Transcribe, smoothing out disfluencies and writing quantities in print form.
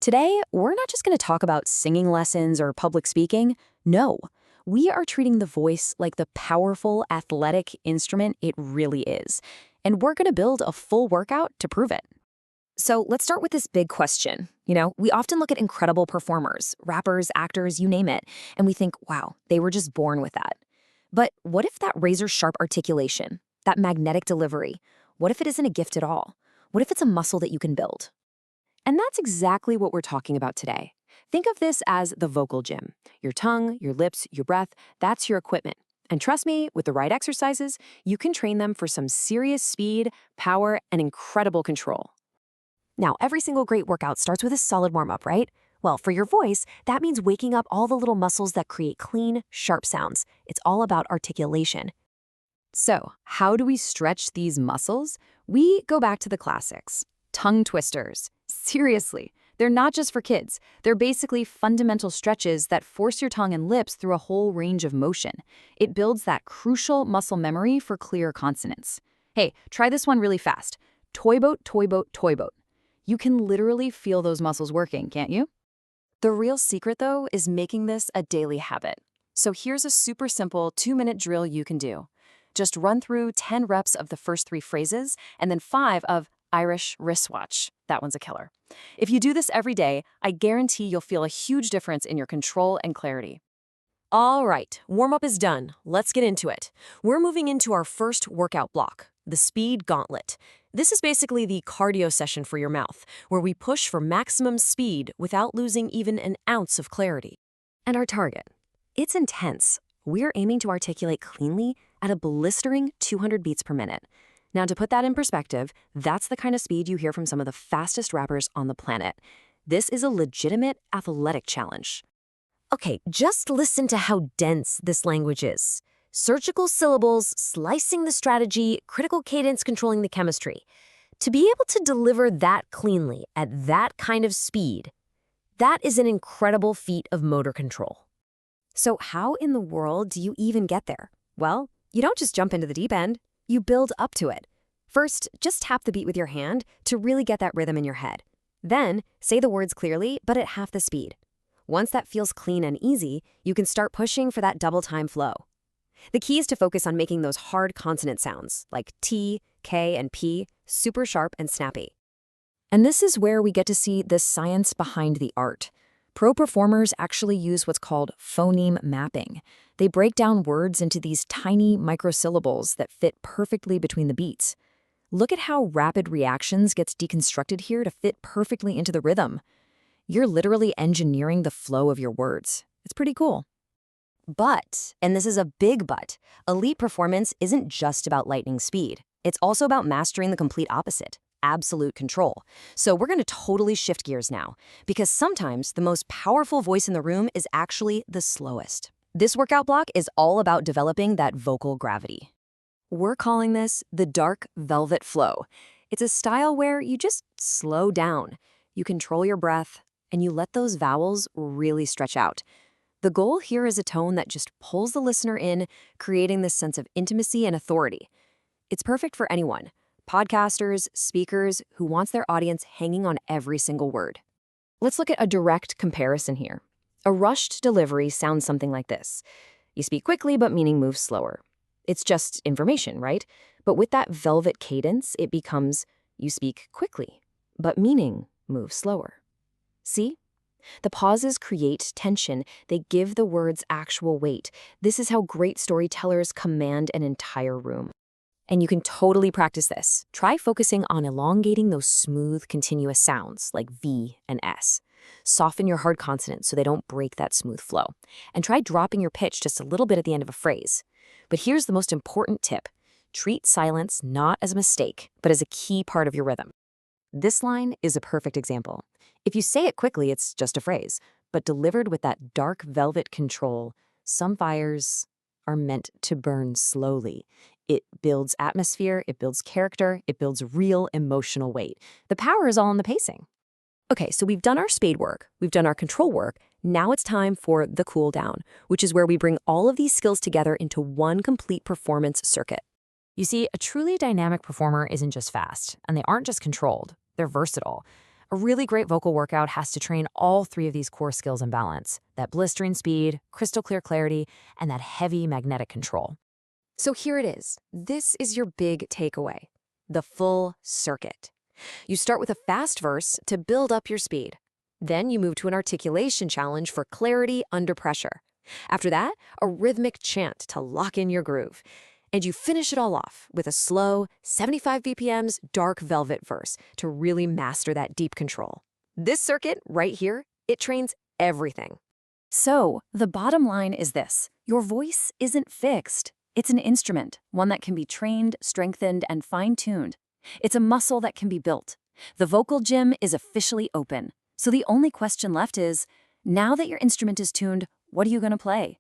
Today, we're not just going to talk about singing lessons or public speaking. No, we are treating the voice like the powerful, athletic instrument it really is. And we're going to build a full workout to prove it. So let's start with this big question. We often look at incredible performers, rappers, actors, you name it, and we think, wow, they were just born with that. But what if that razor-sharp articulation, that magnetic delivery, what if it isn't a gift at all? What if it's a muscle that you can build? And that's exactly what we're talking about today. Think of this as the vocal gym. Your tongue, your lips, your breath, that's your equipment. And trust me, with the right exercises, you can train them for some serious speed, power, and incredible control. Now, every single great workout starts with a solid warm-up, right? Well, for your voice, that means waking up all the little muscles that create clean, sharp sounds. It's all about articulation. So, how do we stretch these muscles? We go back to the classics. Tongue twisters. Seriously, they're not just for kids. They're basically fundamental stretches that force your tongue and lips through a whole range of motion. It builds that crucial muscle memory for clear consonants. Hey, try this one really fast. Toy boat, toy boat, toy boat. You can literally feel those muscles working, can't you? The real secret, though, is making this a daily habit. So here's a super simple 2-minute drill you can do. Just run through 10 reps of the first 3 phrases and then 5 of Irish wristwatch. That one's a killer. If you do this every day, I guarantee you'll feel a huge difference in your control and clarity. All right, warm-up is done. Let's get into it. We're moving into our first workout block, the speed gauntlet. This is basically the cardio session for your mouth, where we push for maximum speed without losing even an ounce of clarity. And our target? It's intense. We're aiming to articulate cleanly at a blistering 200 beats per minute. Now, to put that in perspective, that's the kind of speed you hear from some of the fastest rappers on the planet. This is a legitimate athletic challenge. Okay, just listen to how dense this language is. Surgical syllables, slicing the strategy, critical cadence controlling the chemistry. To be able to deliver that cleanly at that kind of speed, that is an incredible feat of motor control. So how in the world do you even get there? Well, you don't just jump into the deep end. You build up to it. First, just tap the beat with your hand to really get that rhythm in your head. Then, say the words clearly, but at half the speed. Once that feels clean and easy, you can start pushing for that double-time flow. The key is to focus on making those hard consonant sounds, like T, K, and P, super sharp and snappy. And this is where we get to see the science behind the art. Pro performers actually use what's called phoneme mapping. They break down words into these tiny microsyllables that fit perfectly between the beats. Look at how rapid reactions gets deconstructed here to fit perfectly into the rhythm. You're literally engineering the flow of your words. It's pretty cool. But, and this is a big but, elite performance isn't just about lightning speed. It's also about mastering the complete opposite. Absolute control. So we're going to totally shift gears now, because sometimes the most powerful voice in the room is actually the slowest. This workout block is all about developing that vocal gravity. We're calling this the dark velvet flow. It's a style where you just slow down, you control your breath, and you let those vowels really stretch out. The goal here is a tone that just pulls the listener in, creating this sense of intimacy and authority. It's perfect for anyone. Podcasters, speakers, who wants their audience hanging on every single word. Let's look at a direct comparison here. A rushed delivery sounds something like this. You speak quickly, but meaning moves slower. It's just information, right? But with that velvet cadence, it becomes, you speak quickly, but meaning moves slower. See? The pauses create tension. They give the words actual weight. This is how great storytellers command an entire room. And you can totally practice this. Try focusing on elongating those smooth, continuous sounds like V and S. Soften your hard consonants so they don't break that smooth flow. And try dropping your pitch just a little bit at the end of a phrase. But here's the most important tip. Treat silence not as a mistake, but as a key part of your rhythm. This line is a perfect example. If you say it quickly, it's just a phrase. But delivered with that dark velvet control, some fires are meant to burn slowly. It builds atmosphere, it builds character, it builds real emotional weight. The power is all in the pacing. Okay, so we've done our spade work, we've done our control work. Now it's time for the cool down, which is where we bring all of these skills together into one complete performance circuit. You see, a truly dynamic performer isn't just fast, and they aren't just controlled, they're versatile. A really great vocal workout has to train all three of these core skills in balance: that blistering speed, crystal clear clarity, and that heavy magnetic control. So here it is. This is your big takeaway. The full circuit. You start with a fast verse to build up your speed. Then you move to an articulation challenge for clarity under pressure. After that, a rhythmic chant to lock in your groove. And you finish it all off with a slow, 75 BPMs dark velvet verse to really master that deep control. This circuit right here, it trains everything. So, the bottom line is this. Your voice isn't fixed. It's an instrument, one that can be trained, strengthened, and fine-tuned. It's a muscle that can be built. The vocal gym is officially open. So the only question left is, now that your instrument is tuned, what are you going to play?